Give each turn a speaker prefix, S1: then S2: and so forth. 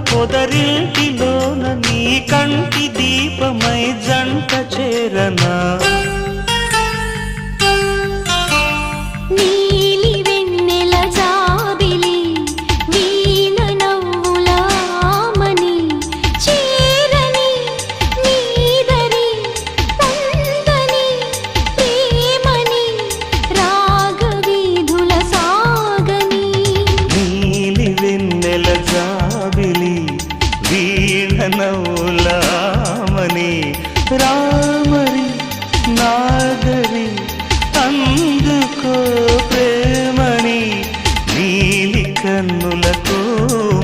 S1: పొదరింటిలోన నీ కంటి దీపమై జంట చేరనా
S2: నీలి వెన్నెల జాబిలి వీణ నవ్వుల ఆమని చేరని నీదరి పొందని ప్రేమని రాగవీధుల సాగని
S1: నీలి వెన్నెల జాబిలి వీణ నవ్వులామని రా